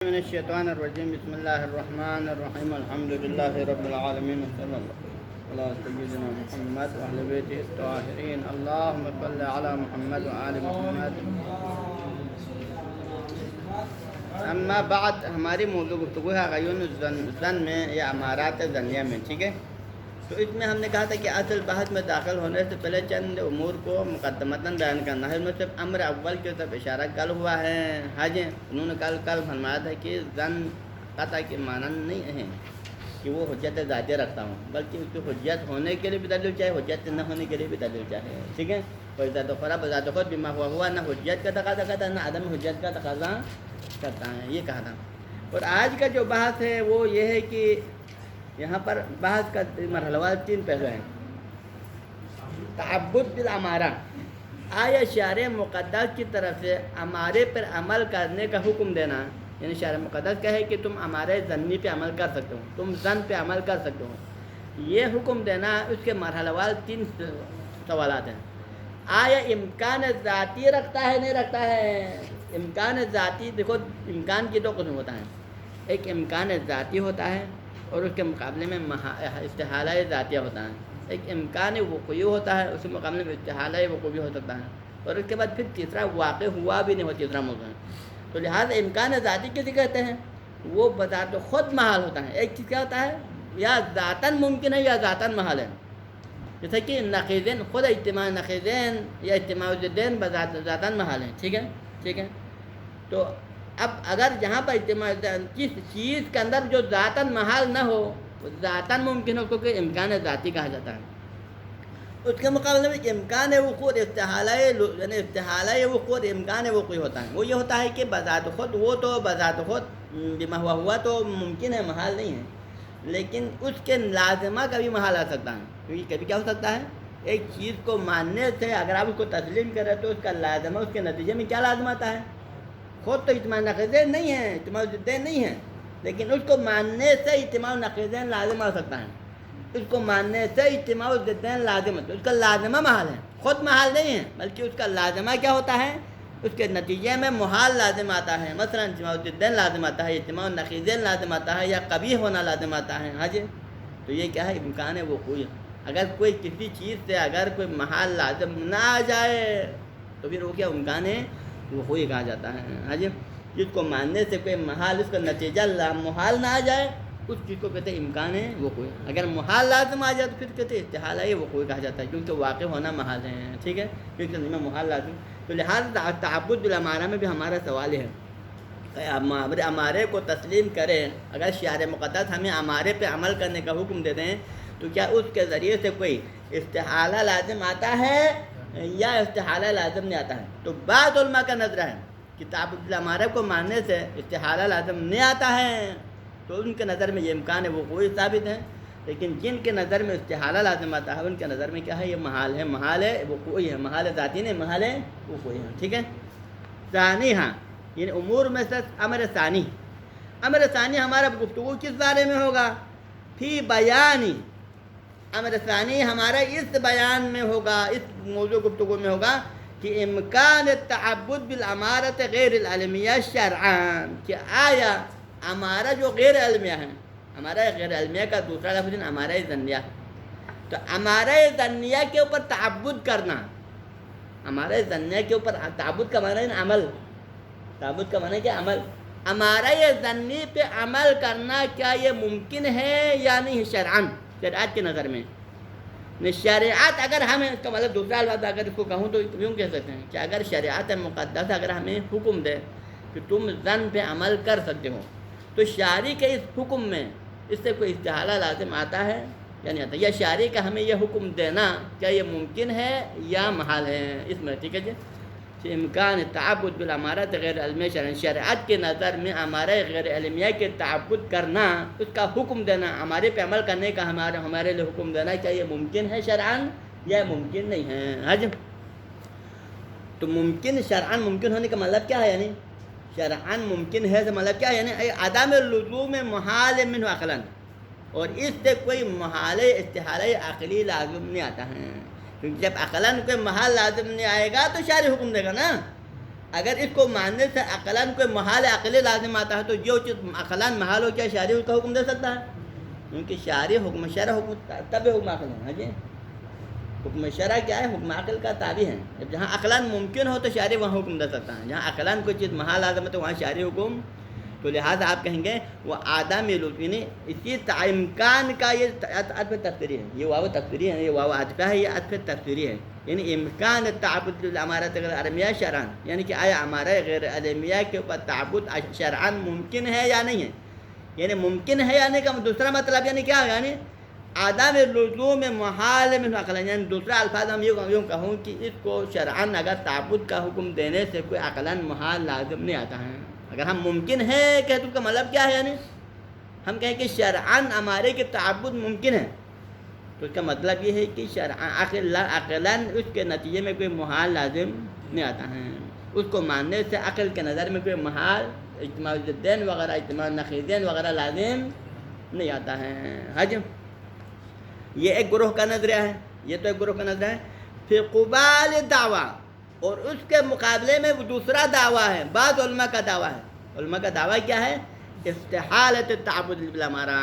من الشیطان الرجیم بسم اللہ الرحمن الرحیم الحمد للہ رب العالمین صلی اللہ علیہ سیدنا محمد وعلی بیتہ الطاہرین اللہم صل علی محمد وآل محمد. اما بعد ہماری موضوع گفتگو ہے غیون الظن میں یا امارات ظنیہ میں. ٹھیک ہے، تو اس میں ہم نے کہا تھا کہ اصل بحث میں داخل ہونے سے پہلے چند امور کو مقدمتاً بیان کرنا ہے. ان میں صرف امر اول کی طرف اشارہ کل ہوا ہے. حج انہوں نے کل فرمایا تھا کہ ظن قطع کے معنی نہیں ہے کہ وہ حجت ذاتیہ رکھتا ہوں، بلکہ اس کی حجت ہونے کے لیے بھی دلیل چاہیے، حجت نہ ہونے کے لیے بھی دلیل چاہیے. ٹھیک ہے، کوئی ذات خورا بذات خود بما ہوا نہ حجت کا تقاضا کرتا ہے نہ عدم حجت کا تقاضا کرتا ہے، یہ کہا تھا. اور آج کا جو بحث ہے وہ یہ ہے کہ یہاں پر بحث کا مرحلہ تین پہلو ہیں. تعبد بالامارہ، آیا شارع مقدس کی طرف سے امارے پر عمل کرنے کا حکم دینا، یعنی شارع مقدس کہے کہ تم امارے ظنی پہ عمل کر سکتے ہو، تم ظن پہ عمل کر سکتے ہو، یہ حکم دینا. اس کے مرحلہ وار تین سوالات ہیں. آیا امکان ذاتی رکھتا ہے نہیں رکھتا ہے؟ امکان ذاتی دیکھو، امکان کی دو قسم ہوتا ہے. ایک امکان ذاتی ہوتا ہے اور اس کے مقابلے میں استحالہ ذاتیہ ہوتا ہے. ایک امکان وقوعی ہوتا ہے، اس کے مقابلے میں استحالہ وقوعی ہو سکتا ہے. اور اس کے بعد پھر تیسرا واقع ہوا بھی نہیں ہو، تیسرا موضوع ہے. تو لہٰذا امکان ذاتی کسی کہتے ہیں؟ وہ بذات خود محال ہوتا ہے. ایک چیز کیا ہوتا ہے؟ یا ذاتاً ممکن ہے یا ذاتاً محال ہے. جیسے کہ نقیضین، خود اجتماع نقیضین یا اجتماع ضدین بذات ذاتاً محال ہیں. ٹھیک ہے. تو اب اگر جہاں پر اجتماع جس چیز کے اندر جو ذاتاً محال نہ ہو، ذاتاً ممکن ہو، کیونکہ امکان ذاتی کہا جاتا ہے. اس کے مقابلے میں امکان وقوع یعنی استحالہ وقوع امکان وقوع ہوتا ہے. وہ یہ ہوتا ہے کہ بذات خود وہ تو بذات خود بما ہوا تو ممکن ہے، محال نہیں ہے، لیکن اس کے لازمہ کبھی محال آ سکتا ہے. کیونکہ کبھی کیا ہو سکتا ہے، ایک چیز کو ماننے سے اگر آپ اس کو تسلیم کریں تو اس کا لازمہ، اس کے نتیجے میں کیا لازم آتا ہے؟ خود تو اجتماع نقیضین نہیں ہے، اجتماع ضدین نہیں ہے، لیکن اس کو ماننے سے اجتماع نقیضین لازم آ سکتا ہے. اس کو ماننے سے اجتماع ضدین لازم ہوتا ہے. اس کا لازمہ محال ہے، خود محال نہیں ہے، بلکہ اس کا لازمہ کیا ہوتا ہے؟ اس کے نتیجے میں محال لازم آتا ہے. مثلا اجتماع ضدین لازم آتا ہے، اجتماع نقیضین لازم آتا ہے، یا قبیح ہونا لازم آتا ہے. ہاں جی، تو یہ کیا ہے؟ امکان وقوع. اگر کوئی کسی چیز سے اگر کوئی محال لازم نہ آ جائے تو پھر وہ کیا امکان وقوع کہا جاتا ہے. ہاں جی، جس کو ماننے سے کوئی محال، اس کا نتیجہ محال نہ آ جائے، اس چیز کو کہتے ہیں امکان وقوع. اگر محال لازم آ جائے تو پھر کہتے ہیں استحالہ وقوع کہا جاتا ہے، کیونکہ واقع ہونا محال ہے. ٹھیک ہے، کیونکہ محال لازم. تو لہٰذا تعبد بالامارہ میں بھی ہمارا سوال ہے کہ امارے کو تسلیم کریں. اگر شارع مقدس ہمیں امارے پہ عمل کرنے کا حکم دیتے ہیں تو کیا اس کے ذریعے سے کوئی استحالہ لازم آتا ہے یا استحالہ لازم نہیں آتا ہے؟ تو بعض علماء کا نظر ہے کہ تعبد بالامارہ کو ماننے سے استحالہ لازم نہیں آتا ہے، تو ان کے نظر میں یہ امکان وقوعی ثابت ہے. لیکن جن کے نظر میں استحالہ لازم آتا ہے ان کے نظر میں کیا ہے؟ یہ محال ہے، محال وقوعی ہے، محال ذاتی نہیں، محال وقوعی ہے. ٹھیک ہے. ثانی، ہاں، یعنی امور میں سے امر ثانی. امر ثانی ہمارا گفتگو کس بارے میں ہوگا؟ فی بیانی. امر ثانی ہمارا اس بیان میں ہوگا، اس موضوع گفتگو میں ہوگا کہ امکان تعبد بالامارت غیر العلمیہ شرعان، کہ آیا امارہ جو غیر علمیہ ہے، ہمارا غیر علمیہ کا دوسرا لفظ ہے امارہ ظنیہ. تو امارہ ظنیہ کے اوپر تعبد کرنا، امارہ ظنیہ کے اوپر تعبد کا معنی ہے عمل، تعبد کا معنی ہے کہ عمل. امارہ ظنی پہ عمل کرنا کیا یہ ممکن ہے یا نہیں شرعاً، شریعت کی نظر میں؟ شریعت اگر ہمیں، اس کا مطلب دوسرا الفاظ اگر اس کو کہوں تو یوں کہہ سکتے ہیں کہ اگر شریعت مقدس اگر ہمیں حکم دے کہ تم ظن پہ عمل کر سکتے ہو، تو شارع کے اس حکم میں اس سے کوئی استحالہ لازم آتا ہے یا نہیں آتا؟ یا شارع کا ہمیں یہ حکم دینا کیا یہ ممکن ہے یا محال ہے؟ اس میں ٹھیک ہے جی. امکان تعبد بالامارت غیر علمیہ شرعاً، شریعت کے نظر میں امارہ غیر علمیہ کے تعبد کرنا، اس کا حکم دینا، ہمارے پہ عمل کرنے کا ہمارے لیے حکم دینا، کیا یہ ممکن ہے شرعاً یا ممکن نہیں ہے؟ حج تو ممکن شرعاً ممکن ہونے کا مطلب کیا ہے؟ یعنی شرعاً ممکن ہے تو مطلب کیا ہے؟ یعنی عدم لزوم محال منہ عقلاً، اور اس سے کوئی محال استحالہ عقلی لازم نہیں آتا ہے. کیونکہ جب عقلاً کوئی محال لازم نہیں آئے گا تو شارع حکم دے گا نا. اگر اس کو ماننے سے عقلاً کوئی محال عقلی لازم آتا ہے تو جو چیز عقلاً محال ہو کیا شارع اس کا حکم دے سکتا ہے؟ کیونکہ شرع حکم تب حکم عقل ہے. ہاں جی، حکم شرع کیا ہے؟ حکم عقل کا تابع ہے. جب جہاں عقلاً ممکن ہو تو شارع وہاں حکم دے سکتا ہے، جہاں عقلاً کوئی چیز محال لازم ہے تو وہاں شارع حکم. تو لہٰذا آپ کہیں گے وہ آدم یعنی اسی امکان کا یہ عطف تفسیری ہے، یہ واو تفسیری ہے، یہ واو عاطفہ ہے، یہ عطف تفسیری ہے. یعنی امکان تعبد للامارۃ غیر العالمیہ شرعاً، یعنی کہ آیا ہمارے غیر العالمیہ کے اوپر تعبد شرعاً ممکن ہے یا نہیں ہے. یعنی ممکن ہے یعنی کا دوسرا مطلب یعنی کیا ہے؟ یعنی عدم لزوم محال من عقلاً، یعنی دوسرا الفاظ ہم یوں کہوں کہ اس کو شرعاً اگر تعبد کا حکم دینے سے کوئی عقلاً محال لازم نہیں آتا ہے. اگر ہم ممکن ہے کہ تو کا مطلب کیا ہے؟ یعنی ہم کہیں کہ شرعاً ہمارے کے تعبد ممکن ہے تو اس کا مطلب یہ ہے کہ عقلاً اس کے نتیجے میں کوئی محال لازم نہیں آتا ہے. اس کو ماننے سے عقل کے نظر میں کوئی محال اجتماع ضدین وغیرہ اجتماع نقیضین وغیرہ لازم نہیں آتا ہے. حج یہ ایک گروہ کا نظریہ ہے، یہ تو ایک گروہ کا نظریہ ہے. پھر قبال دعویٰ، اور اس کے مقابلے میں دوسرا دعویٰ ہے، بعض علماء کا دعویٰ ہے. علماء کا دعویٰ کیا ہے؟ استحالت تعبد بالامارہ،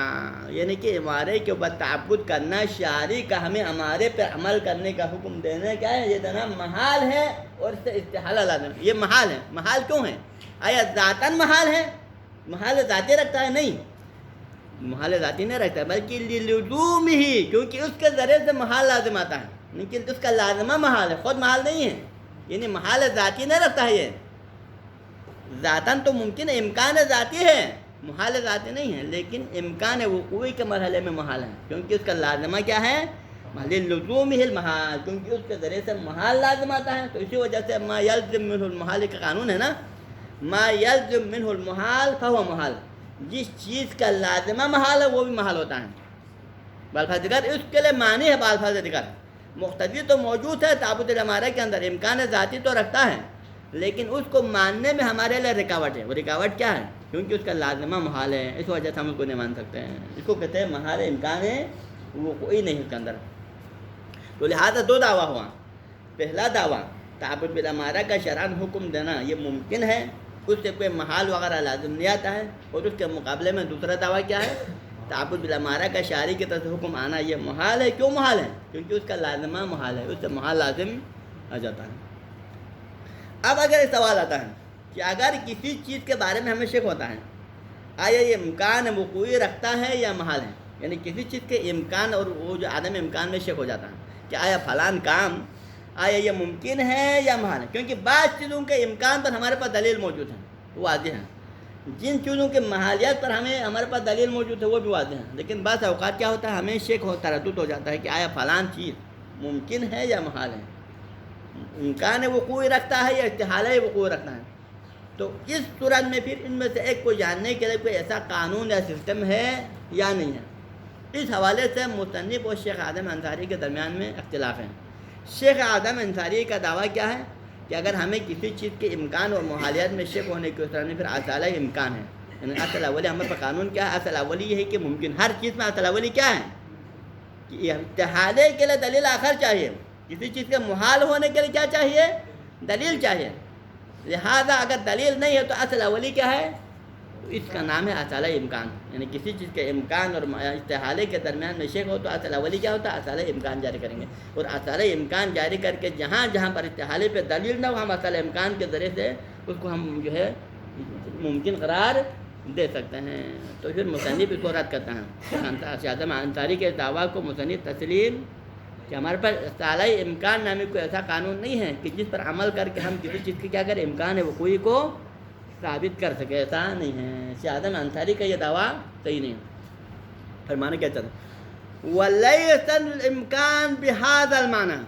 یعنی کہ ہمارے کے اوپر تعبد کرنا شارع کا ہمیں ہمارے پر عمل کرنے کا حکم دینا کیا ہے؟ یہ دینا محال ہے اور اس سے استحالہ لازم. یہ محال ہے. محال کیوں ہے؟ آیا ذاتاً محال ہے؟ محال ذاتی رکھتا ہے؟ نہیں، محال ذاتی نہیں رکھتا بلکہ لزوم ہی، کیونکہ اس کے ذریعے سے محال لازم آتا ہے، لیکن اس کا لازمہ محال ہے، خود محال نہیں ہے. یعنی محال ذاتی نہیں رکھتا ہے. یہ ذاتاً تو ممکن ہے، امکان ذاتی ہے، محال ذاتی نہیں ہے، لیکن امکان وقوعی کے مرحلے میں محال ہے، کیونکہ اس کا لازمہ کیا ہے؟ لزوم ہی المحال، کیونکہ اس کے ذریعے سے محال لازم آتا ہے. تو اسی وجہ سے ما یلزم منہ المحال کا قانون ہے نا، ما یلزم منہ المحال فہو محال. جس چیز کا لازمہ محال ہے وہ بھی محال ہوتا ہے. بالفاظ دیگر اس کے لیے معنی ہے، بالفاظ دیگر مقتضی تو موجود ہے تعبد الامارہ کے اندر، امکان ذاتی تو رکھتا ہے، لیکن اس کو ماننے میں ہمارے لیے رکاوٹ ہے. وہ رکاوٹ کیا ہے؟ کیونکہ اس کا لازمہ محال ہے، اس وجہ سے ہم اس کو نہیں مان سکتے ہیں. اس کو کہتے ہیں محال امکان ہے، وہ کوئی نہیں اس کے اندر. تو لہٰذا دو دعویٰ ہوا. پہلا دعویٰ تعبد بالامارہ کا شرعاً حکم دینا یہ ممکن ہے، اس سے کوئی محال وغیرہ لازم نہیں آتا ہے. اور اس کے مقابلے میں دوسرا دعویٰ کیا ہے؟ تعبد بالامارہ کا شارع کی طرف سے حکم آنا یہ محال ہے. کیوں محال ہے؟ کیونکہ اس کا لازمہ محال ہے، اس سے محال لازم آ جاتا ہے. اب اگر یہ سوال آتا ہے کہ اگر کسی چیز کے بارے میں ہمیں شک ہوتا ہے، آیا یہ امکان وقوعی رکھتا ہے یا محال ہے؟ یعنی کسی چیز کے امکان اور وہ جو عدم امکان میں شک ہو جاتا ہے کہ آیا فلان کام آیا یہ ممکن ہے یا محال ہے. کیونکہ بعض چیزوں کے امکان پر ہمارے پاس دلیل موجود ہے، وہ واضح ہے. جن چیزوں کے محالیت پر ہمارے پاس دلیل موجود ہے وہ بھی واضح ہے. لیکن بعض اوقات کیا ہوتا ہے؟ ہمیں شک تردد ہو جاتا ہے کہ آیا فلان چیز ممکن ہے یا محال ہے، امکان وقوع رکھتا ہے یا استحالہ وقوع رکھتا ہے. تو اس صورت میں پھر ان میں سے ایک کو جاننے کے لیے کوئی ایسا قانون یا سسٹم ہے یا نہیں ہے. اس حوالے سے مصنف اور شیخ اعظم انصاری کے درمیان میں اختلاف ہے. شیخ اعظم انصاری کا دعویٰ کیا ہے کہ اگر ہمیں کسی چیز کے امکان اور محالیت میں شک ہونے کی صورت میں پھر اصل امکان ہے. یعنی اصل اولی ہمارے پاس قانون کیا ہے؟ اصل اولی یہ ہے کہ ممکن ہر چیز میں اصل اولی کیا ہے کہ استحالے کے لیے دلیل آخر چاہیے. کسی چیز کے محال ہونے کے لیے کیا چاہیے؟ دلیل چاہیے. لہذا اگر دلیل نہیں ہے تو اصل اولی کیا ہے؟ اس کا نام ہے اصل امکان. یعنی کسی چیز کے امکان اور استحالے کے درمیان میں شک ہو تو اصل اولی کیا ہوتا ہے؟ اصل امکان جاری کریں گے. اور اصل امکان جاری کر کے جہاں جہاں پر استحالے پہ دلیل نہ ہو ہم اصل امکان کے ذریعے سے اس کو ہم جو ہے ممکن قرار دے سکتے ہیں. تو پھر مصنف اس کو رد کرتا ہے. شیخ اعظم انصاری کے دعویٰ کو مصنف تسلیم کہ ہمارے پاس اصطلاحی امکان نامی کوئی ایسا قانون نہیں ہے کہ جس پر عمل کر کے ہم کسی چیز کی کیا کریں؟ امکان وقوعی کو ثابت کر سکے. ایسا نہیں ہے. شیخ اعظم انصاری کا یہ دعویٰ صحیح نہیں ہے. فرمانے کیا چاہتے ہیں؟ وَلَيْسَ الْإِمْكَانُ بِهَذَا الْمَعْنَى،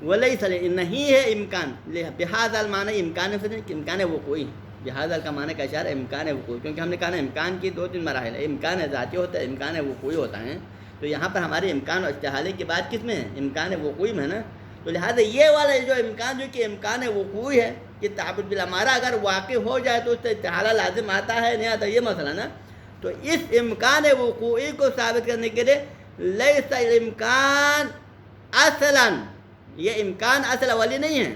وَلَيْسَ نہیں ہے امکان بِهَذَا الْمَعْنَى، امکان وقوعی. بِهَذَا کا معنی کا اشارہ امکان وقوعی، کیونکہ ہم نے کہا نا امکان کی دو تین مراحل ہے. امکان ذاتی ہوتا ہے، امکان وقوعی ہوتا ہے. تو یہاں پر ہمارے امکان اور استحالے کی بات کس میں ہے؟ امکان وقوعی میں ہے نا. تو لہٰذا یہ والا جو امکان جو کہ امکان وقوعی ہے کہ تعبد بالامارہ اگر واقع ہو جائے تو اس سے استحالہ لازم آتا ہے نہیں آتا، یہ مسئلہ نا. تو اس امکان وقوعی کو ثابت کرنے کے لیے لیس الامکان اصلاً، یہ امکان اصل اولی نہیں ہے.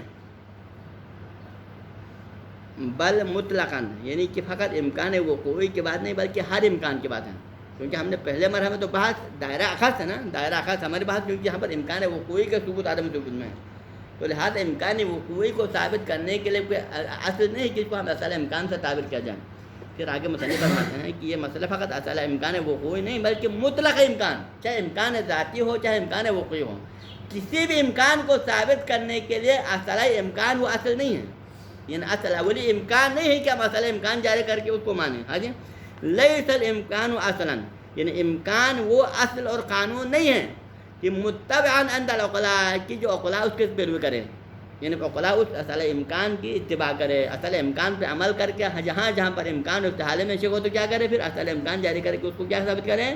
بل مطلقاً، یعنی کہ فقط امکان وقوعی کی بات نہیں بلکہ ہر امکان کی بات ہے، کیونکہ ہم نے پہلے مرحلے میں تو بحث دائرہ اخص ہے نا، دائرہ اخص ہماری بحث، کیونکہ یہاں پر امکان وقوعی کا ثبوت عدم ثبوت میں ہے، تو لہٰذا امکان وقوعی کو ثابت کرنے کے لیے کوئی اصل نہیں کہ اس کو ہم اصل امکان سے تعبیر کیا جائے. پھر آگے مصنف فرماتے ہیں کہ یہ مسئلہ فقط اصل امکان وقوعی نہیں بلکہ مطلق امکان، چاہے امکان ذاتی ہو چاہے امکان وقوعی ہو، کسی بھی امکان کو ثابت کرنے کے لیے اصل امکان وہ اصل نہیں ہے، یعنی اصل اولی امکان نہیں ہے کہ ہم اصل امکان جاری کر کے اس کو مانیں. ہاں جی، لیس الامکان اصلا، یعنی امکان وہ اصل اور قانون نہیں ہے کہ متبعا عند العقلاء کی جو عقلاء اس کے پیروی کرے، یعنی عقلاء اس اصل امکان کی اتباع کرے، اصل امکان پہ عمل کر کے جہاں جہاں پر امکان اس حالے میں شک ہو تو کیا کرے، پھر اصل امکان جاری کر کے اس کو کیا ثابت کریں،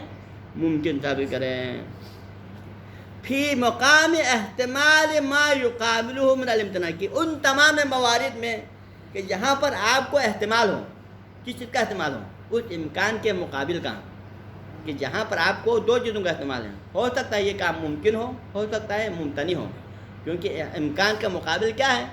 ممکن ثابت کریں. فی مقام احتمال ما یقابلہ من الامتناع، کی ان تمام موارد میں کہ جہاں پر آپ کو احتمال ہو، کس چیز کا احتمال ہو، اس امکان کے مقابل کا، کہ جہاں پر آپ کو دو چیزوں کا احتمال ہے، ہو سکتا ہے یہ کام ممکن ہو سکتا ہے ممتنع ہو، کیونکہ امکان کا مقابل کیا ہے،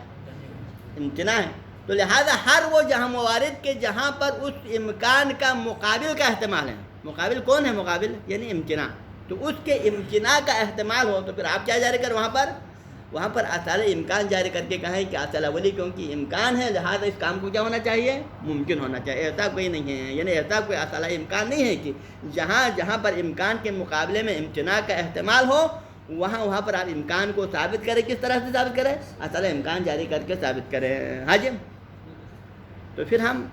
امتناع ہے. تو لہذا ہر وہ جہاں موارد کے جہاں پر اس امکان کا مقابل کا احتمال ہے، مقابل کون ہے، مقابل یعنی امتناع، تو اس کے امتناع کا احتمال ہو تو پھر آپ کیا جاری کر، وہاں پر اصل امکان جاری کر کے کہیں کہ اصل اولی کیونکہ امکان ہے لہذا اس کام کو کیا ہونا چاہیے، ممکن ہونا چاہیے. ایسا کوئی نہیں ہے، یعنی ایسا کوئی اصل امکان نہیں ہے کہ جہاں پر امکان کے مقابلے میں امتناع کا احتمال ہو وہاں پر آپ امکان کو ثابت کریں. کس طرح سے ثابت کریں، اصل امکان جاری کر کے ثابت کریں. ہاں جی، تو پھر ہم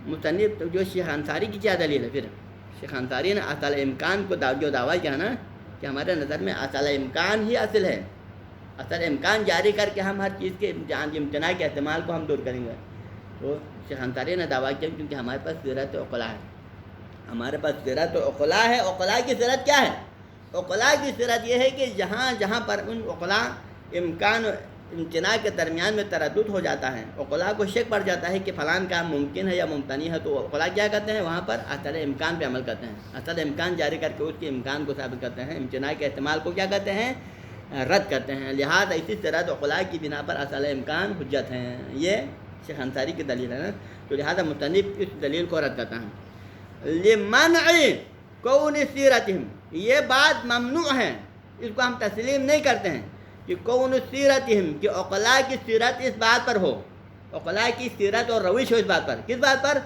مصنف جو شیخ انصاری کی کیا دلیل ہے، پھر شیخ انصاری نے اصل امکان کو جو دعویٰ کیا نا کہ ہمارے نظر میں اصل امکان ہی اصل ہے، اصل امکان جاری کر کے ہم ہر چیز کے امتناع کے احتمال کو ہم دور کریں گے. تو شیخ انصاری نے دعویٰ کیا کیونکہ ہمارے پاس سیرت عقلاء ہے، ہمارے پاس سیرت عقلاء ہے. عقلاء کی سیرت کیا ہے، عقلاء کی سیرت یہ ہے کہ جہاں پر ان عقلاء امکان و امتناع کے درمیان میں تردد ہو جاتا ہے، عقلاء کو شک پڑ جاتا ہے کہ فلان کام ممکن ہے یا ممتنع ہے، تو عقلاء کیا کرتے ہیں، وہاں پر اصل امکان پہ عمل کرتے ہیں، اصل امکان جاری کر کے اس کے امکان کو ثابت کرتے ہیں، امتناع کے احتمال کو کیا کرتے ہیں، رد کرتے ہیں. لہذا اسی طرح عقلاء کی بنا پر اصل امکان حجت ہیں. یہ شیخ انصاری کی دلیل ہے نا، تو لہذا مصنف اس دلیل کو رد کرتا ہے. لمنع کون سیرتہم، یہ بات ممنوع ہے، اس کو ہم تسلیم نہیں کرتے ہیں کہ کون سیرتہم، کہ عقلاء کی سیرت اس بات پر ہو، عقلاء کی سیرت اور روش ہو اس بات پر، کس بات پر،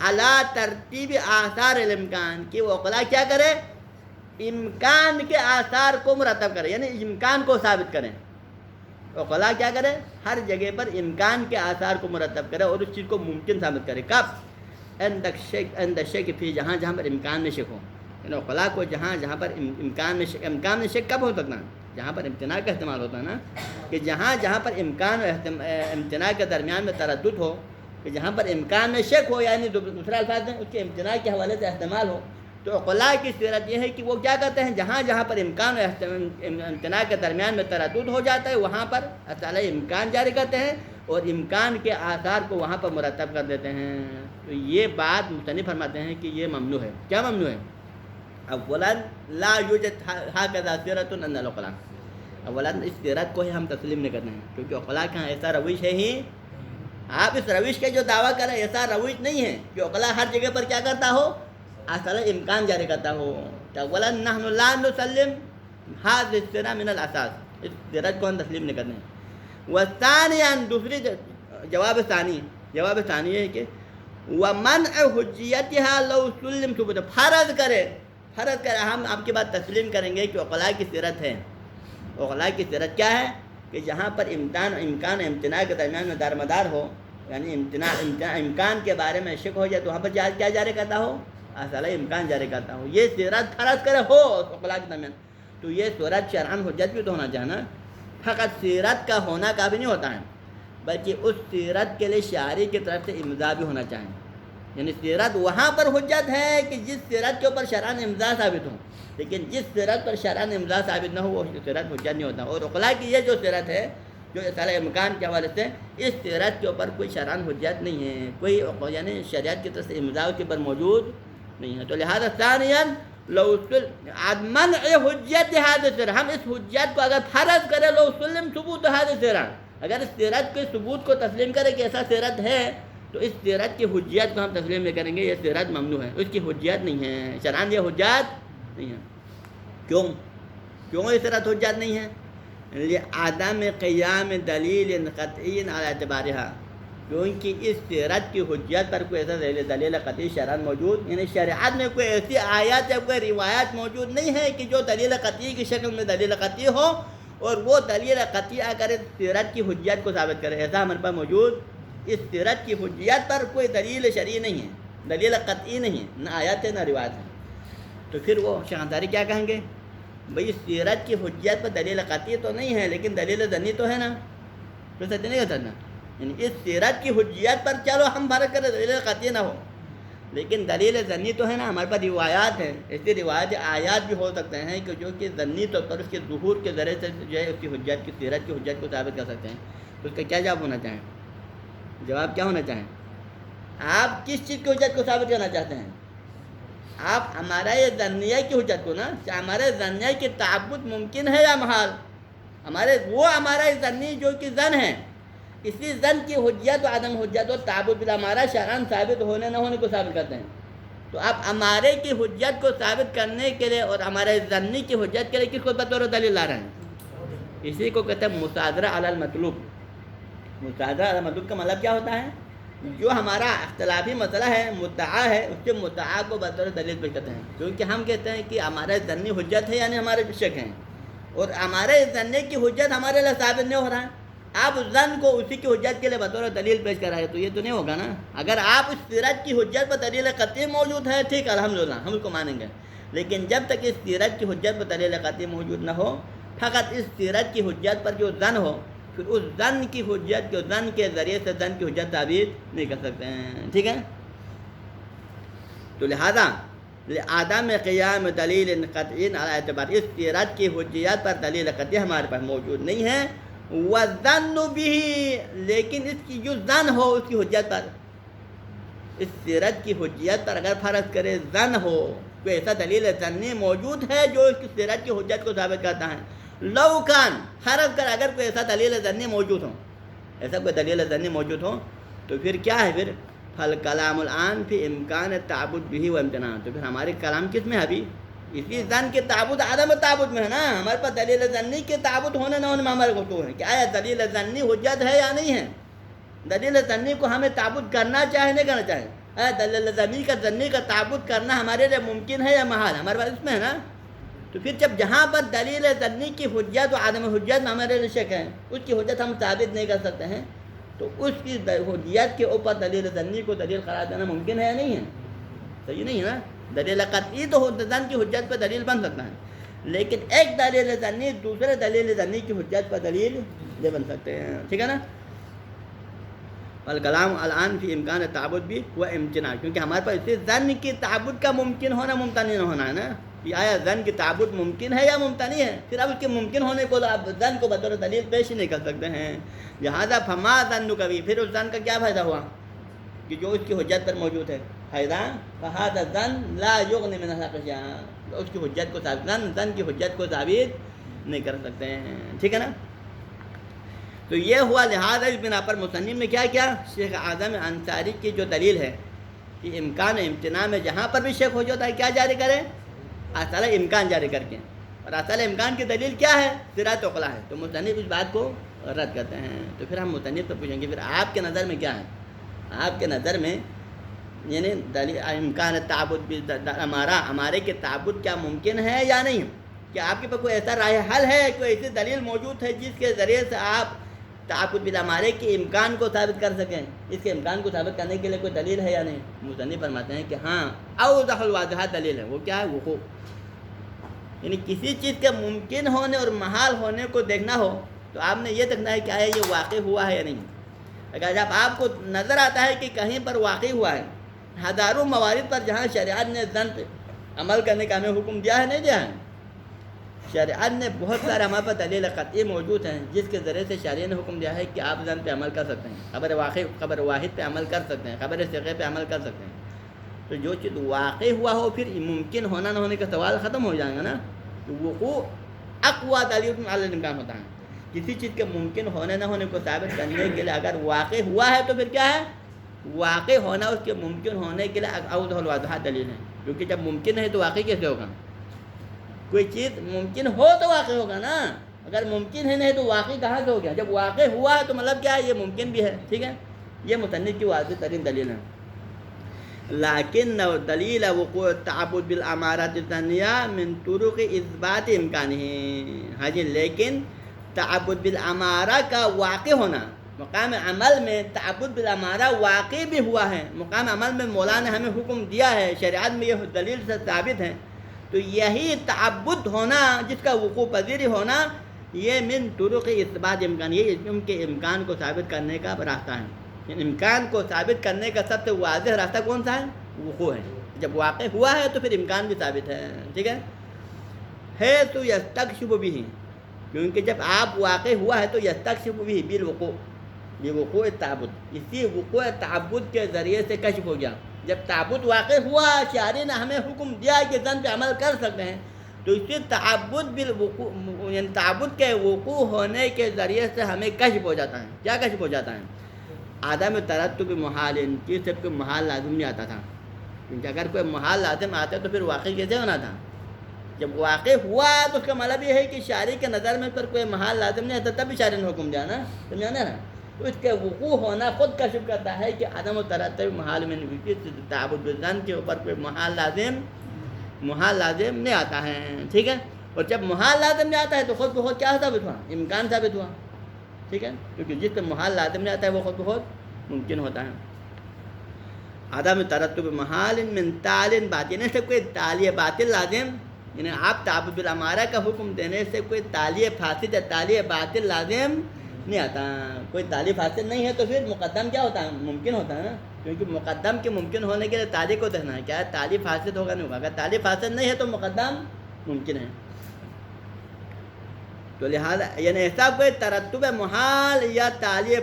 علی ترتیب آثار الامکان، کہ وہ عقلاء کیا کرے، امکان کے آثار کو مرتب کرے، یعنی امکان کو ثابت کریں. عقلاء کیا کرے، ہر جگہ پر امکان کے آثار کو مرتب کرے اور اس چیز کو ممکن ثابت کرے. کب، عند شک فی، جہاں پر امکان میں شک ہو، یعنی عقلاء کو جہاں پر امکان میں شک کب ہو سکتا ہے، جہاں پر امتناع کا احتمال ہوتا ہے نا، کہ جہاں پر امکان و امتناع کے درمیان میں تردد ہو، کہ جہاں پر امکان میں شک ہو، یعنی دوسرے الفاظ میں اس کے امتناع کے حوالے سے احتمال ہو، تو عقلاء کی سیرت یہ ہے کہ وہ کیا کرتے ہیں، جہاں پر امکان و امتناع کے درمیان میں تردد ہو جاتا ہے وہاں پر اصل امکان جاری کرتے ہیں اور امکان کے آثار کو وہاں پر مرتب کر دیتے ہیں. تو یہ بات مصنف فرماتے ہیں کہ یہ ممنوع ہے. کیا ممنوع ہے، اولا لا یوجد ہکذا سیرت عند العقلاء، اولا اس سیرت کو ہی ہم تسلیم نہیں کرتے ہیں کیونکہ عقلاء کا ایسا روش ہے ہی، آپ اس روش کے جو دعویٰ کریں ایسا روش نہیں ہے کہ عقلاء ہر جگہ پر کیا کرتا ہو، اصل امکان جاری کرتا ہو. اولا نحن لا نسلم هذه السیرہ من الاساس، اس سیرت کو ہم تسلیم نہیں کرتے ہیں. والثانیاً، دوسری جواب ثانی ہے کہ ومنع حجیتها لو سلم ثبوت، فرض کرے ہم آپ کی بات تسلیم کریں گے کہ عقلاء کی سیرت ہے. عقلاء کی سیرت کیا ہے کہ جہاں پر امکان امتناع کے درمیان میں دارمدار ہو، یعنی امکان کے بارے میں شک ہو جائے تو وہاں پر کیا جاری کرتا ہو، اصل امکان جاری کرتا ہو. یہ سیرت فرض کرے ہو عقلاء کے درمیان، تو یہ سیرت شرعاً حجت بھی تو ہونا چاہیے نا. فقط سیرت کا ہونا کافی نہیں ہوتا ہے بلکہ اس سیرت کے لیے شاعری کی طرف سے امضا بھی ہونا چاہیے. یعنی سیرت وہاں پر حجت ہے کہ جس سیرت کے اوپر شرعاً امضا ثابت ہو، لیکن جس سیرت پر شرعاً امضا ثابت نہ ہو وہ سیرت حجت نہیں ہوتا. اور عقلاء کی یہ جو سیرت ہے جو اصل امکان کے حوالے سے، اس سیرت کے اوپر کوئی شرعاً حجت نہیں ہے، کوئی یعنی شریعت کی طرف سے امضا اس کے اوپر موجود نہیں ہے. تو لہذا ثانیاً لو منع حجت هذه السیرہ، ہم اس حجت کو اگر فرض کرے لو سلم ثبوت هذه السیرہ، اگر اس سیرت کے ثبوت کو تسلیم کرے کہ ایسا سیرت ہے تو اس سیرت کی حجیت کو ہم تسلیم نہیں کریں گے، یہ سیرت ممنوع ہے، اس کی حجیت نہیں ہے، شرعاً یہ حجت نہیں ہے۔ کیوں یہ سیرت حجت نہیں ہے؟ لعدم قیام دلیل قطعی علی اعتبارها، کیونکہ اس سیرت کی حجیت پر کوئی ایسا دلیل قطعی شرعاً موجود، یعنی شریعت میں کوئی ایسی آیات یا کوئی روایات موجود نہیں ہے کہ جو دلیل قطعی کی شکل میں دلیل قطعی ہو اور وہ دلیل قطعی اگر اس سیرت کی حجیت کو ثابت کرے، ایسا ہمارے پاس موجود اس سیرت کی حجیت پر کوئی دلیل شرعی نہیں ہے، دلیل قطعی نہیں ہے، نہ آیات ہے نہ روایت ہے، تو پھر وہ شیخ انصاری کیا کہیں گے؟ بھئی سیرت کی حجیت پر دلیل قطعی تو نہیں ہے لیکن دلیل ظنی تو ہے نا، تو سچ نہیں کہہ سکنا، یعنی اس سیرت کی حجیت پر چلو ہم فرق کریں دلیل قطعی نہ ہو لیکن دلیل ظنی تو ہے نا، ہمارے پاس روایات ہیں، ایسی روایات آیات بھی ہو سکتے ہیں کہ جو کہ ظنی طور پر اس کے ظہور کے ذریعے سے جو ہے اس کی حجت کی سیرت کی حجت کو ثابت کر سکتے ہیں، تو اس کا کیا جواب ہونا چاہیں؟ جواب کیا ہونا چاہیں؟ آپ کس چیز کی حجت کو ثابت کرنا چاہتے ہیں؟ آپ ہمارا یہ ظنیہ کی حجت کو نا، ہمارے ظنیہ کی تعبد ممکن ہے یا محال، ہمارا ظنی جو کہ ظن ہے، اسی ظن کی حجت و عدم حجت و تعبد بلا ہمارا شرعاً ثابت ہونے نہ ہونے کو ثابت کرتے ہیں، تو آپ ہمارے کی حجت کو ثابت کرنے کے لیے اور ہمارے ظنی کی حجت کے لیے کس کو بطور دلیل لا رہے ہیں؟ اسی کو کہتے ہیں مصادرہ علی المطلوب۔ مصادرہ علی المطلوب کا مطلب کیا ہوتا ہے؟ جو ہمارا اختلافی مسئلہ ہے، مدعا ہے، اس کے مدعا کو بطور دلیل پیش کرتے ہیں، کیونکہ ہم کہتے ہیں کہ ہمارے ظنی حجت ہے یعنی ہمارے شک ہیں، اور ہمارے ظنی کی حجت ہمارے لیے ثابت نہیں ہو رہا ہے، آپ ظن کو اسی کی حجت کے لیے بطور دلیل پیش کر رہے ہیں، تو یہ تو نہیں ہوگا نا۔ اگر آپ اس سیرت کی حجت پر دلیل قطعی موجود ہے ٹھیک الحمدللہ ہم اس کو مانیں گے، لیکن جب تک اس سیرت کی حجت پر دلیل قطعی موجود نہ ہو، فقط اس سیرت کی حجت پر جو ظن ہو، پھر اس ظن کی حجت کو ظن کے ذریعے سے ظن کی حجت ثابت نہیں کر سکتے ہیں، ٹھیک ہے؟ تو لہذا عدم قیام دلیل قطعی علی اعتبار، اس سیرت کی حجیت پر دلیل قطعی ہمارے پاس موجود نہیں ہے، وَالظَّنُّ بِهِ، لیکن اس کی جو ظن ہو اس کی حجت پر، اس سیرت کی حجیت پر اگر فرض کرے ظن ہو، کوئی ایسا دلیل ظنی موجود ہے جو اس کی سیرت کی حجت کو ثابت کرتا ہے، لو کان، فرض کر اگر کوئی ایسا دلیل ظنی موجود ہو، ایسا کوئی دلیل ظنی موجود ہو تو پھر کیا ہے؟ پھر فالکلام الآن فی امکان التعبد به و امتناع، تو پھر ہمارے کلام کس میں ہے ابھی؟ اسی ظن کے تعبد عدم تعبد میں ہے نا، ہمارے پاس دلیل ظنی کے تعبد ہونے نہ ہونے میں ہمارے گفتگو ہے کہ آیا دلیل ظنی حجت ہے یا نہیں ہے، دلیل ظنی کو ہمیں تعبد کرنا چاہے نہیں کرنا چاہے، آیا دلیل ظنی کا تعبد کرنا ہمارے لیے ممکن ہے یا محال، ہمارے پاس اس میں ہے نا، تو پھر جب جہاں پر دلیل ظنی کی حجت و عدم حجت میں ہمارے لیے شک ہے، اس کی حجت ہم ثابت نہیں کر سکتے ہیں، تو اس کی حجت کے اوپر دلیل ظنی کو دلیل قرار دینا ممکن ہے یا نہیں ہے؟ صحیح نہیں ہے نا، دلیل قطعی تو ظن کی حجت پر دلیل بن سکتا ہے، لیکن ایک دلیل ظنی دوسرے دلیل ظنی کی حجت پر دلیل نہیں بن سکتے ہیں، ٹھیک ہے نا؟ والکلام الان فی امکان تعبد بھی و امتناع، کیونکہ ہمارے پاس اسی ظن کی تعبد کا ممکن ہونا ممتنع نہ ہونا ہے نا، کہ آیا ظن کی تعبد ممکن ہے یا ممتنع ہے، پھر اب اس کے ممکن ہونے کو آپ ظن کو بطور دلیل پیش نہیں کر سکتے ہیں، لہٰذا فما ظن کبھی، پھر اس ظن کا کیا فائدہ ہوا کہ جو اس کی حجت پر موجود ہے، فائدہ فہذا الظن لا یغنی من الحق شیئا، اس کی حجت کو ظن کی حجت کو ثابت نہیں کر سکتے ہیں، ٹھیک ہے نا؟ تو یہ ہوا، لہٰذا اس بنا پر مصنف نے کیا کیا؟ شیخ اعظم انصاری کی جو دلیل ہے کہ امکان امتناع میں جہاں پر بھی شک ہو جاتا ہے کیا جاری کرے؟ اصل امکان جاری کر کے، اور اصل امکان کی دلیل کیا ہے؟ صراط عقلا ہے، تو مصنف اس بات کو رد کرتے ہیں، تو پھر ہم مصنف سے پوچھیں گے پھر آپ کے نظر میں کیا ہے؟ آپ کے نظر میں یعنی دلیل امکان تعبد بھی ہمارے کے تعبد کیا ممکن ہے یا نہیں؟ کیا آپ کے پاس کوئی ایسا راہ حل ہے، کوئی ایسی دلیل موجود ہے جس کے ذریعے سے آپ تعبد بالہمارے کے امکان کو ثابت کر سکیں؟ اس کے امکان کو ثابت کرنے کے لیے کوئی دلیل ہے یا نہیں؟ مصنف فرماتے ہیں کہ ہاں، اوضح الواضح دلیل ہے، وہ کیا ہے؟ وقوع، یعنی کسی چیز کے ممکن ہونے اور محال ہونے کو دیکھنا ہو تو آپ نے یہ دیکھنا ہے کہ آیا یہ واقع ہوا ہے یا نہیں۔ اگر جب آپ کو نظر آتا ہے کہ کہیں پر واقع ہوا ہے، ہزاروں موارد پر جہاں شریعت نے ظن پہ عمل کرنے کا ہمیں حکم دیا ہے نہیں دیا ہے، شریعت نے بہت سارے ہمارے پر دلیل قطعی موجود ہیں جس کے ذریعے سے شریعت نے حکم دیا ہے کہ آپ ظن پہ عمل کر سکتے ہیں، خبر واحد پہ عمل کر سکتے ہیں، خبر ثقہ پہ عمل کر سکتے ہیں، تو جو چیز واقع ہوا ہو پھر ممکن ہونا نہ ہونے کا سوال ختم ہو جائے گا نا، تو وقوع اقوی دلیل علی الامکان ہوتا ہے، کسی چیز کے ممکن ہونے نہ ہونے کو ثابت کرنے کے لیے اگر واقع ہوا ہے تو پھر کیا ہے؟ واقع ہونا اس کے ممکن ہونے کے لیے اوضح الواضح دلیل ہے. کیونکہ جب ممکن ہے تو واقع کیسے ہوگا؟ کوئی چیز ممکن ہو تو واقع ہوگا نا. اگر ممکن ہے نہیں تو واقع کہاں سے ہو گیا؟ جب واقع ہوا ہے تو مطلب کیا ہے؟ یہ ممکن بھی ہے. ٹھیک ہے، یہ مصنف کی واضح ترین دلیل ہے. لیکن دلیل وقوع التعبد بالامارات الثانیہ من طرق اثبات امکانہ. ہاں جی، لیکن تعبد بالامارہ کا واقع ہونا، مقام عمل میں تعبد بالامارہ واقع بھی ہوا ہے. مقام عمل میں مولا نے ہمیں حکم دیا ہے، شریعت میں یہ دلیل سے ثابت ہے. تو یہی تعبد ہونا، جس کا وقوع پذیر ہونا، یہ من طرق اثبات امکان، یہ ان کے امکان کو ثابت کرنے کا راستہ ہے. امکان کو ثابت کرنے کا سب سے واضح راستہ کون سا ہے؟ وقوع ہے. جب واقع ہوا ہے تو پھر امکان بھی ثابت ہے. ٹھیک ہے تو یستکشف بھی، کیونکہ جب آپ واقع ہوا ہے تو یستکشف بھی بالوقوع، بوقوع التعبد، اسی وقوع تعبد کے ذریعے سے کشف ہو گیا. جب تعبد واقع ہوا، شارع نے ہمیں حکم دیا کہ زن پہ عمل کر سکتے ہیں، تو اسی تعبد بالوقوع، یعنی تعبد کے وقوع ہونے کے ذریعے سے ہمیں کشف ہو جاتا ہے. کیا کشف ہو جاتا ہے؟ عدم ترتب محال، ان کی سب کو محال لازم نہیں آتا تھا. کیونکہ اگر کوئی محال لازم آتا تو پھر واقع کیسے ہونا تھا؟ جب واقع ہوا تو اس کا مطلب یہ ہے کہ شارع کے نظر میں پر کوئی محال لازم نہیں آتا، تب بھی شارع نے حکم دیا نا. سمجھانا نا؟ تو اس کے وقوع ہونا خود کشف کرتا ہے کہ عدم ترتب محال میں تعبد بالظن کے اوپر کوئی محال لازم نہیں آتا ہے. ٹھیک ہے، اور جب محال لازم نہیں آتا ہے تو خود بخود کیا ثابت ہوا؟ امکان ثابت ہوا. ٹھیک ہے، کیونکہ جس پہ محال لازم نہیں آتا ہے وہ خود بہت ممکن ہوتا ہے. عدم ترتب محال من تعل باطل، سے کوئی تعلیہ باطل لازم، یعنی آپ تعبد بالامارہ کا حکم دینے سے کوئی تعلیہ فاسد یا تعلیہ باطل لازم نہیں آتا. کوئی تعلیہ فاسد نہیں ہے تو پھر مقدم کیا ہوتا ہے؟ ممکن ہوتا ہے نا. کیونکہ مقدم کے ممکن ہونے کے لیے تعلیہ کو دیکھنا ہے. کیا ہے؟ تعلیہ فاسد ہوگا نہیں ہوگا. اگر تعلیہ فاسد نہیں ہے تو مقدم ممکن ہے. تو لہذا یعنی ایسا کوئی ترتب محال یا تعلیہ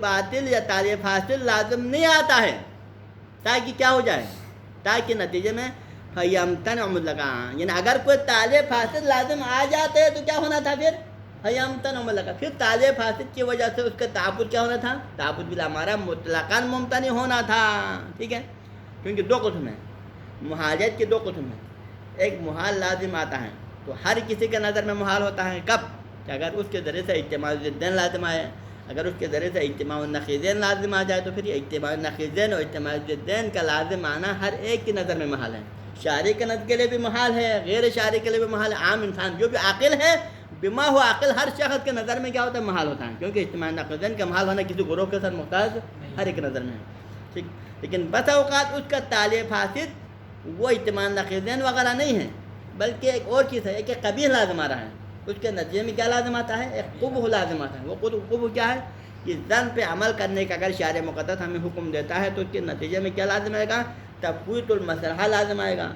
باطل یا تعلیہ فاسد لازم نہیں آتا ہے تاکہ کیا ہو جائے؟ تاکہ نتیجے میں فیمتنع مطلقا، یعنی اگر کوئی تعلیہ فاسد لازم آ جاتے تو کیا ہونا تھا؟ پھر فیمتنع مطلقا، پھر تعلیہ فاسد کی وجہ سے اس کا تعبد کیا ہونا تھا؟ تعبد بالامارہ مطلقاً ممتنع ہونا تھا. ٹھیک ہے، کیونکہ دو قسم ہیں، محاجت کے دو قسم ہیں. ایک محال لازم آتا ہے تو ہر کسی کے نظر میں محال ہوتا ہے. کب؟ کہ اگر اس کے ذریعے سے اجتماع الضدین لازم آئے. اگر اس کے ذریعے سے اجتماع النقیضین لازم آ جائے تو پھر یہ اجتماع النقیضین اور اجتماع الضدین کا لازم آنا ہر ایک کی نظر میں محال ہے. شارع کے نظر کے لیے بھی محال ہے، غیر شارع کے لیے بھی محال ہے. عام انسان جو بھی عاقل ہے، بما ہو عاقل، ہر شخص کے نظر میں کیا ہوتا ہے؟ محال ہوتا ہے. کیونکہ اجتماع النقیضین کا محال ہونا کسی گروہ کے ساتھ محتاج ہر ایک نظر میں ہے. ٹھیک، لیکن بس اوقات اس کا تعلیہ فاسد وہ اجتماع النقیضین وغیرہ نہیں ہے، بلکہ ایک اور چیز ہے کہ قبیح لازم آ رہا ہے. اس کے نتیجے میں کیا لازم آتا ہے؟ ایک قبح لازم آتا ہے. وہ قبح کیا ہے؟ کہ زن پہ عمل کرنے کا اگر شارع مقدس ہمیں حکم دیتا ہے تو اس کے نتیجے میں کیا لازم آئے گا؟ تفویت المصلحہ لازم آئے گا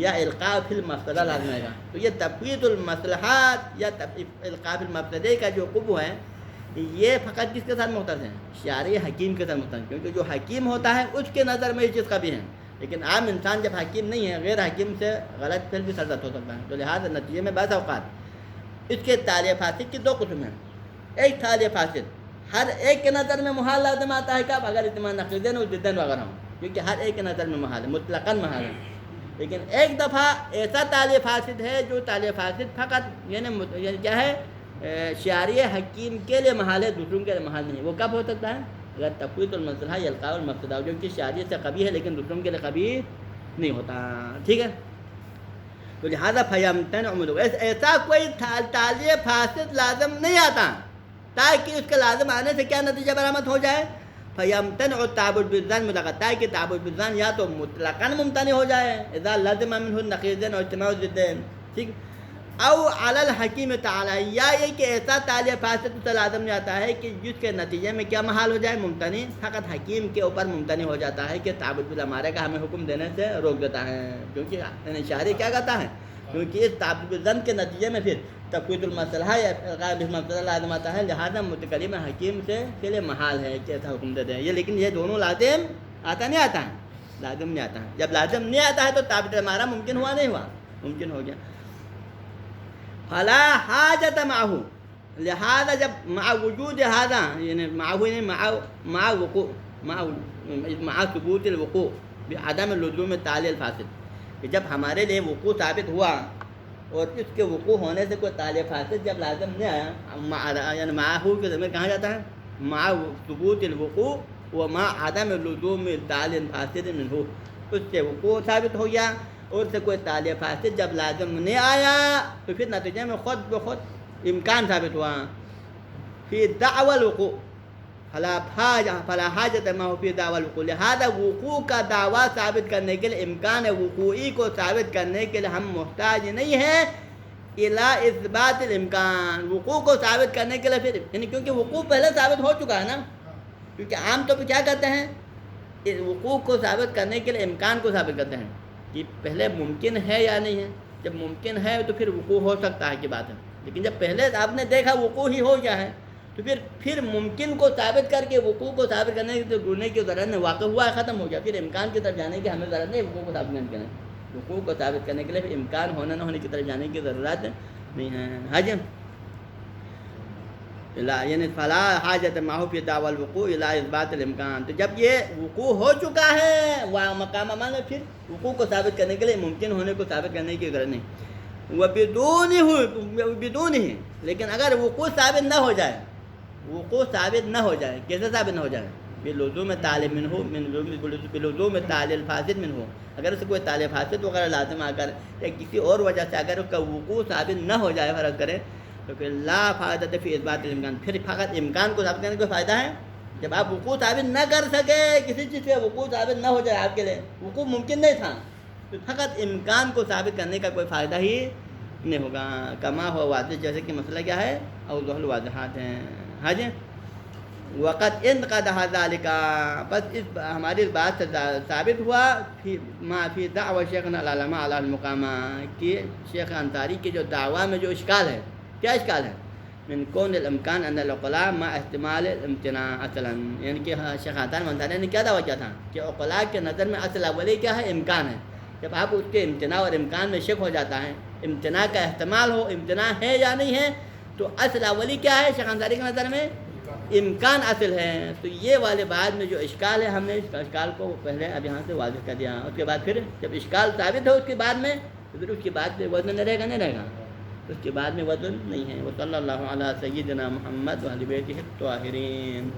یا القاء فی المفسدہ لازم آئے گا. تو یہ تفویت المصلحات یا القاء فی المفسدہ کا جو قبح ہے، یہ فقط کس کے ساتھ مختص ہے؟ شارع حکیم کے ساتھ مختص ہے. کیونکہ جو حکیم ہوتا ہے اس کے نظر میں یہ چیز قبیح ہے. لیکن عام انسان جب حکیم نہیں ہے، غیر حکیم سے غلط فعل بھی سرزد ہو سکتا ہے. تو لہٰذا نتیجے میں بعض اوقات اس کے تعلیہ فاسد کی دو قسم ہیں. ایک تعلیہ فاسد ہر ایک کے نظر میں محال لازم آتا ہے. کب؟ اگر اجتماع نقیضین اور ضدین وغیرہ ہوں، کیونکہ ہر ایک کے نظر میں محال ہے، مطلقاً محال ہے. لیکن ایک دفعہ ایسا تعلیہ فاسد ہے جو تعلیہ فاسد فقط یعنی کیا ہے؟ شارع حکیم کے لیے محال ہے، دوسروں کے لیے محال نہیں. وہ کب ہو سکتا ہے؟ اگر تفویت المصلحہ یا القاء المفسدہ، جو کہ شارع سے قبیح ہے لیکن دوسروں کے لیے قبیح نہیں ہوتا. ٹھیک ہے، تو لہٰذا فیمتنع ایسا کوئی تعلیہ فاسد لازم نہیں آتا تاکہ اس کے لازم آنے سے کیا نتیجہ برآمد ہو جائے؟ فیمتنع التعبد بالظن مطلقاً، تاکہ تعبد بالظن یا تو مطلقاً ممتنع ہو جائے اذا لازم منہ النقیضین اور اجتماع الضدین. ٹھیک، او علی الحکیم تعالی، یا یہ کہ ایسا تعلیہ فاسد تو لازم نہیں آتا ہے کہ جس کے نتیجے میں کیا محال ہو جائے؟ ممتنع. فقط حکیم کے اوپر ممتنع ہو جاتا ہے کہ تعبد بالامارہ کا ہمیں حکم دینے سے روک دیتا ہے. کیونکہ شارع کیا کہتا ہے؟ کیونکہ اس تعبد بالظن کے نتیجے میں پھر تفویت المصلحہ یا القاء فی المفسدہ لازم آتا ہے. لہٰذا متکلم حکیم سے کے لیے محال ہے کہ ایسا حکم دے دیں. یہ لیکن یہ دونوں لازم آتا نہیں آتا ہے، لازم نہیں آتا ہے. جب لازم نہیں آتا ہے تو تعبد بالامارہ ممکن ہوا نہیں ہوا؟ ممکن ہو گیا. فلا حاجت معه، لہذا جب مع وجود هذا یعنی مع وقوع مع ثبوت الوقوع بعدم اللزوم التالي الفاسد، کہ جب ہمارے لیے وقوع ثابت ہوا اور اس کے وقوع ہونے سے کوئی تالیہ فاسد جب لازم نہیں آیا، یعنی معہو کے ضمیر کہاں جاتا ہے؟ مع ثبوت الوقوع و مع عدم اللزوم التالي الفاسد منه، اس سے وقوع ثابت ہو گیا اور سے کوئی تالیہ فاسد جب لازم نہیں آیا تو پھر نتیجے میں خود بخود امکان ثابت ہوا. فی دعوی الوقوع فلا حاجت ما ہو فی دعوی الوقوع، لہذا وقوع کا دعویٰ ثابت کرنے کے لیے، امکان وقوعی کو ثابت کرنے کے لیے ہم محتاج نہیں ہیں الی اثبات الامکان، وقوع کو ثابت کرنے کے لیے پھر، یعنی کیونکہ وقوع پہلے ثابت ہو چکا ہے نا. کیونکہ عام طور پہ کیا کرتے ہیں، اس وقوع کو ثابت کرنے کے لیے امکان کو ثابت کرتے ہیں کہ پہلے ممکن ہے یا نہیں ہے. جب ممکن ہے تو پھر وقوع ہو سکتا ہے کی بات ہے، لیکن جب پہلے آپ نے دیکھا وقوع ہی ہو گیا ہے تو پھر ممکن کو ثابت کر کے وقوع کو ثابت کرنے کی ڈھونڈنے کی ضرورت نہیں، واقع ہوا ہے ختم ہو گیا، پھر امکان کی طرف جانے کی ہمیں ضرورت نہیں. وقوع کو ثابت کرنے کے لیے، وقوع کو ثابت کرنے کے لیے پھر امکان ہونے نہ ہونے کی طرف جانے کی ضرورت نہیں ہے. حج یعنی فلا حاجت ما ہو فی دعوی الوقوع الی اثبات الامکان، تو جب یہ وقوع ہو چکا ہے مقام عمل میں پھر وقوع کو ثابت کرنے کے لیے ممکن ہونے کو ثابت کرنے کی ضرورت نہیں. بدون ہی لیکن اگر وقوع ثابت نہ ہو جائے، وقوع ثابت نہ ہو جائے، کیسے ثابت نہ ہو جائے؟ بلزوم تعلیم منہ، بلزوم تعلیل فاسد منہ، اگر اسے کوئی تعلیل فاسد وغیرہ لازم آ کر یا کسی اور وجہ سے اگر اس کا وقوع ثابت نہ ہو جائے فرض کرے تو پھر لا فائدہ فی اثبات الامکان، پھر فقط امکان کو ثابت کرنے کا فائدہ ہے. جب آپ وقوع ثابت نہ کر سکے، کسی چیز سے وقوع ثابت نہ ہو جائے، آپ کے لیے وقوع ممکن نہیں تھا، تو فقط امکان کو ثابت کرنے کا کوئی فائدہ ہی نہیں ہوگا. کما ہو واضح، جیسے کہ مسئلہ کیا ہے، اوضح الواضحات ہیں. ہاں جی، وقت انقضى ذلك، بس اس ہماری اس بات سے ثابت ہوا ما فی دعوی شیخنا العلماء علی المقامہ، کہ شیخ انصاری کے جو دعویٰ میں جو اشکال ہے، کیا اشکال ہے؟ من کون الامکان ان العقلاء ما احتمال الامتناع اصلا، یعنی کہ شیخ انصاری نے کیا دعویٰ کیا تھا کہ عقلاء کے نظر میں اصل اولی کیا ہے؟ امکان ہے. جب آپ اس کے امتناع اور امکان میں شک ہو جاتا ہے، امتناع کا احتمال ہو، امتناع ہے یا نہیں ہے، تو اصل اولی کیا ہے شیخ انصاری کے نظر میں؟ امکان اصل ہے. تو یہ والے بعد میں جو اشکال ہے، ہم نے اس اشکال کو پہلے اب یہاں سے واضح کر دیا. اس کے بعد پھر جب اشکال ثابت ہو اس کے بعد میں، تو پھر اس کے بعد پھر وزن نہیں رہے گا، اس کے بعد میں وزن نہیں ہے. وصلی اللہ علی سیدنا محمد و اہل بیتہ الطاہرین.